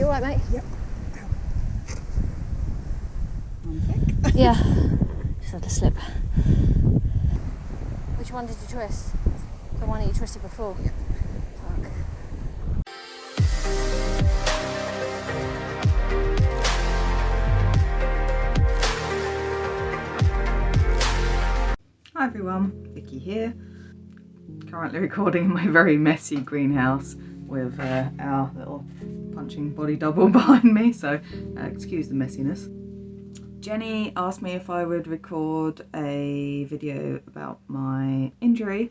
You alright, mate? Yep. One sec. Yeah. Just had a slip. Which one did you twist? The one that you twisted before? Yep. Fuck. Hi everyone, Vicky here. Currently recording in my very messy greenhouse with our little punching body double behind me, so excuse the messiness. Jenny asked me if I would record a video about my injury.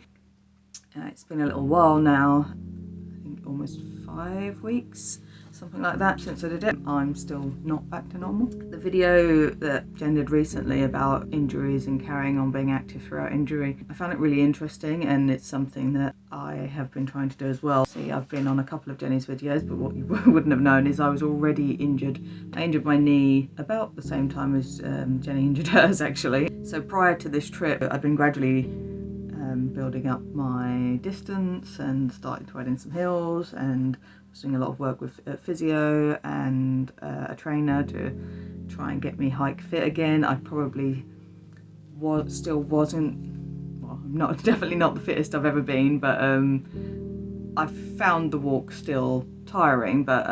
It's been a little while now, I think almost 5 weeks, something like that, since I did it. I'm still not back to normal. The video that Jen did recently about injuries and carrying on being active throughout injury, I found it really interesting, and it's something that I have been trying to do as well. See, I've been on a couple of Jenny's videos, but what you wouldn't have known is I was already injured. I injured my knee about the same time as Jenny injured hers, actually. So prior to this trip, I'd been gradually building up my distance and starting to add in some hills, and was doing a lot of work with physio and a trainer to try and get me hike fit again. I probably still wasn't, well, I'm not definitely not the fittest I've ever been, but I found the walk still tiring, but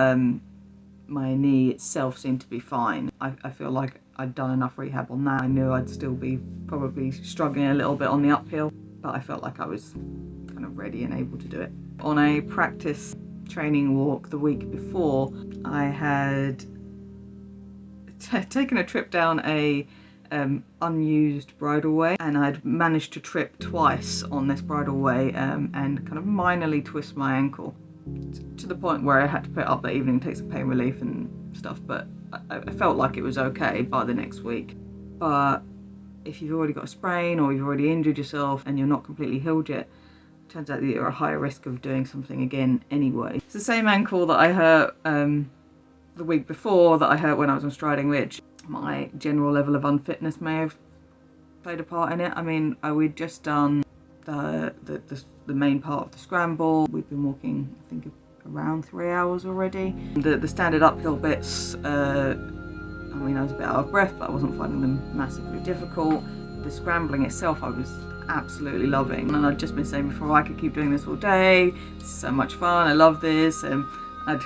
my knee itself seemed to be fine. I feel like I'd done enough rehab on that. I knew I'd still be probably struggling a little bit on the uphill, but I felt like I was kind of ready and able to do it. On a practice training walk the week before, I had taken a trip down a unused bridleway, and I'd managed to trip twice on this bridleway and kind of minorly twist my ankle to the point where I had to put it up that evening, take some pain relief and stuff, but I felt like it was okay by the next week. But if you've already got a sprain or you've already injured yourself and you're not completely healed yet, it turns out that you're at a higher risk of doing something again anyway. It's the same ankle that I hurt the week before that I hurt when I was on Striding Ridge. My general level of unfitness may have played a part in it. I mean, we'd just done the main part of the scramble. We'd been walking, I think, around 3 hours already. The standard uphill bits, I mean, I was a bit out of breath, but I wasn't finding them massively difficult. The scrambling itself, I was absolutely loving. And I'd just been saying before, I could keep doing this all day. It's so much fun, I love this. And I'd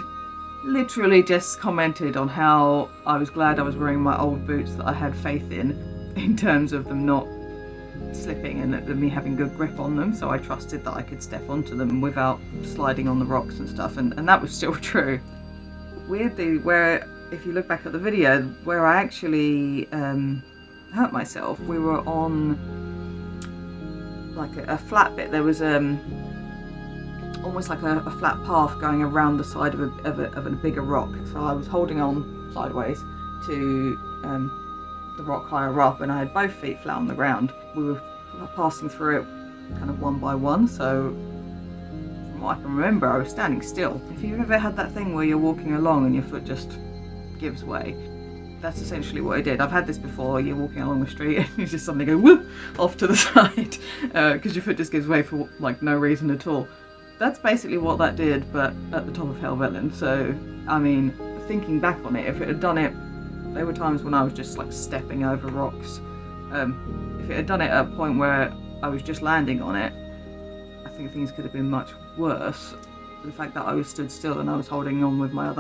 literally just commented on how I was glad I was wearing my old boots that I had faith in terms of them not slipping and me having good grip on them, so I trusted that I could step onto them without sliding on the rocks and stuff, and that was still true. Weirdly, where if you look back at the video, where I actually hurt myself, we were on like a flat bit. There was almost like a flat path going around the side of a bigger rock, so I was holding on sideways to the rock higher up, and I had both feet flat on the ground. We were passing through it kind of one by one, so from what I can remember, I was standing still. If you've ever had that thing where you're walking along and your foot just gives way, that's essentially what I did. I've had this before. You're walking along the street and you just suddenly go whoop off to the side because your foot just gives way for like no reason at all. That's basically what that did, but at the top of Helvellyn. So I mean, thinking back on it, if it had done it, there were times when I was just like stepping over rocks. If it had done it at a point where I was just landing on it, I think things could have been much worse. The fact that I was stood still and I was holding on with my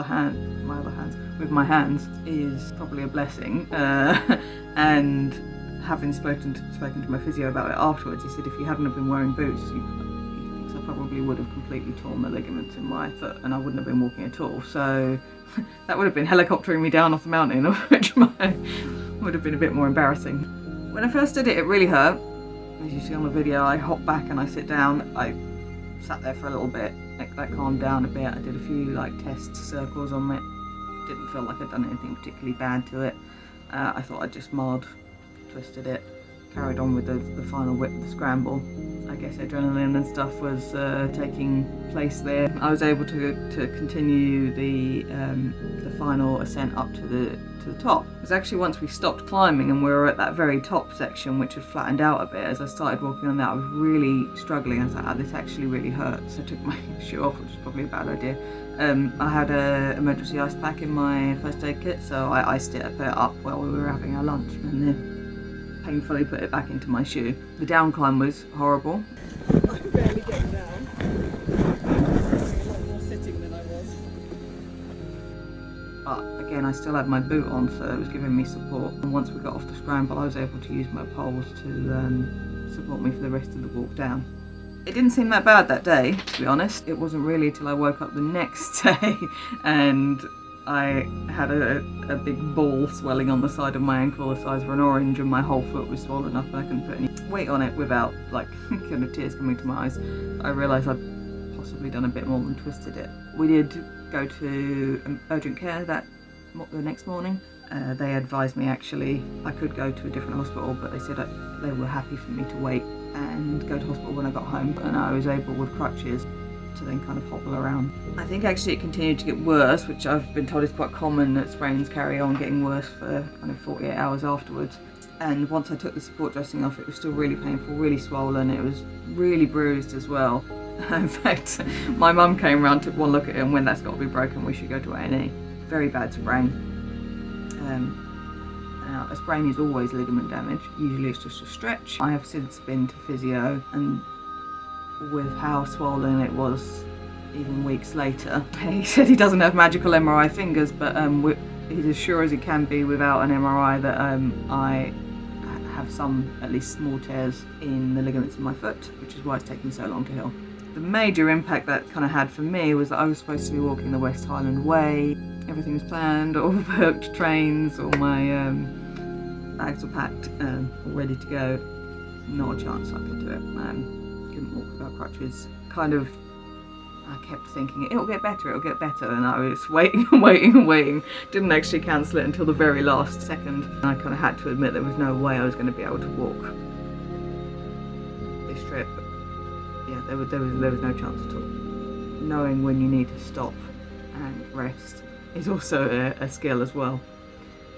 hands is probably a blessing. And having spoken to my physio about it afterwards, he said if you hadn't have been wearing boots, he thinks I probably would have completely torn the ligaments in my foot and I wouldn't have been walking at all. So that would have been helicoptering me down off the mountain, which would have been a bit more embarrassing. When I first did it, it really hurt. As you see on the video, I hop back and I sit down. I sat there for a little bit, I calmed down a bit. I did a few like test circles on it. Didn't feel like I'd done anything particularly bad to it. I thought I'd just mild twisted it. carried on with the final whip of the scramble. I guess adrenaline and stuff was taking place there. I was able to continue the final ascent up to the top. It was actually once we stopped climbing and we were at that very top section, which had flattened out a bit. As I started walking on that, I was really struggling. I was like, oh, this actually really hurts. I took my shoe off, which was probably a bad idea. I had an emergency ice pack in my first aid kit, so I iced it, I put it up while we were having our lunch, and then painfully put it back into my shoe. The down climb was horrible. I'm barely getting down. I'm a lot more sitting than I was. But again, I still had my boot on, so it was giving me support. And once we got off the scramble, I was able to use my poles to support me for the rest of the walk down. It didn't seem that bad that day, to be honest. It wasn't really until I woke up the next day and I had a big ball swelling on the side of my ankle the size of an orange, and my whole foot was swollen up and I couldn't put any weight on it without like kind of tears coming to my eyes. I realised I'd possibly done a bit more than twisted it. We did go to urgent care the next morning. They advised me actually I could go to a different hospital, but they said they were happy for me to wait and go to hospital when I got home, and I was able with crutches to then kind of hobble around. I think actually it continued to get worse, which I've been told is quite common, that sprains carry on getting worse for kind of 48 hours afterwards. And once I took the support dressing off, it was still really painful, really swollen, it was really bruised as well. In fact, my mum came round, took one look at it and went, that's got to be broken, we should go to A&E. Very bad sprain. Now, a sprain is always ligament damage, usually it's just a stretch. I have since been to physio, and with how swollen it was even weeks later, he said he doesn't have magical MRI fingers, but he's as sure as he can be without an MRI that I have some, at least small tears in the ligaments in my foot, which is why it's taken so long to heal. The major impact that kind of had for me was that I was supposed to be walking the West Highland Way. Everything was planned, all booked trains, all my bags were packed, all ready to go. Not a chance I could do it. Couldn't walk without crutches. Kind of, I kept thinking, it'll get better, and I was waiting and waiting and waiting. Didn't actually cancel it until the very last second. And I kind of had to admit there was no way I was going to be able to walk this trip. Yeah, there was no chance at all. Knowing when you need to stop and rest is also a skill as well.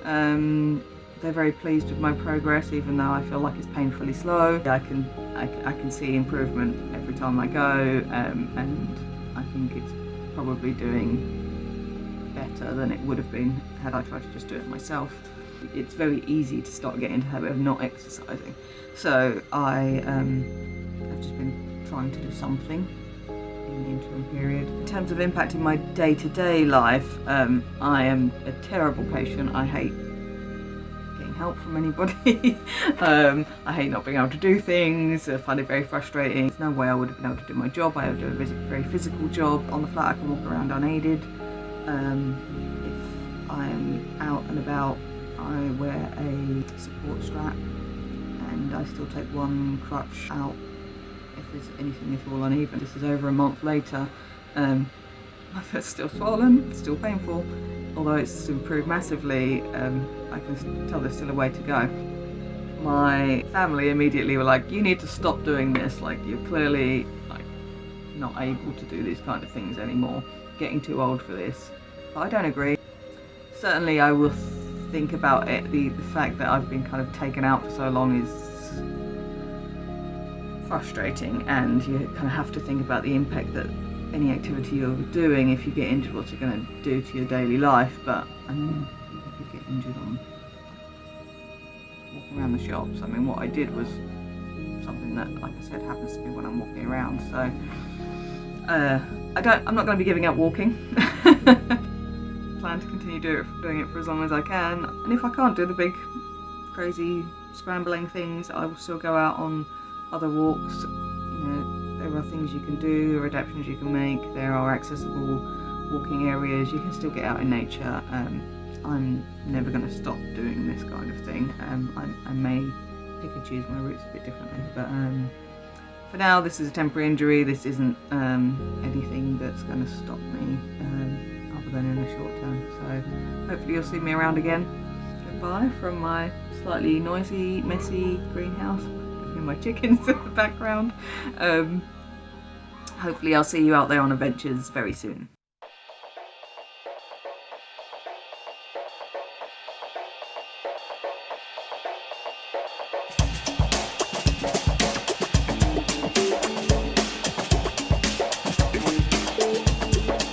They're very pleased with my progress, even though I feel like it's painfully slow. I can see improvement every time I go, and I think it's probably doing better than it would have been had I tried to just do it myself. It's very easy to start getting into the habit of not exercising, so I have just been trying to do something in the interim period. In terms of impacting my day-to-day life, I am a terrible patient. I hate getting help from anybody. I hate not being able to do things. I find it very frustrating. There's no way I would have been able to do my job. I have to do a very physical job. On the flat I can walk around unaided. If I'm out and about, I wear a support strap, and I still take one crutch out if there's anything at all uneven. This is over a month later. My foot's still swollen, still painful. Although it's improved massively, I can tell there's still a way to go. My family immediately were like, you need to stop doing this, like you're clearly like not able to do these kind of things anymore, getting too old for this. But I don't agree. Certainly I will think about it, the fact that I've been kind of taken out for so long is frustrating, and you kind of have to think about the impact that any activity you're doing, if you get injured, what's it going to do to your daily life. But I mean, you could get injured on walking around the shops. I mean, what I did was something that, like I said, happens to me when I'm walking around. So I'm not going to be giving up walking. Plan to continue doing it for as long as I can, and if I can't do the big crazy scrambling things, I will still go out on other walks. You know, there are things you can do, there are adaptations you can make, there are accessible walking areas, you can still get out in nature. I'm never going to stop doing this kind of thing. I may pick and choose my routes a bit differently, but for now this is a temporary injury. This isn't anything that's going to stop me other than in the short term, so hopefully you'll see me around again. by from my slightly noisy, messy greenhouse. And my chickens in the background. Hopefully I'll see you out there on adventures very soon.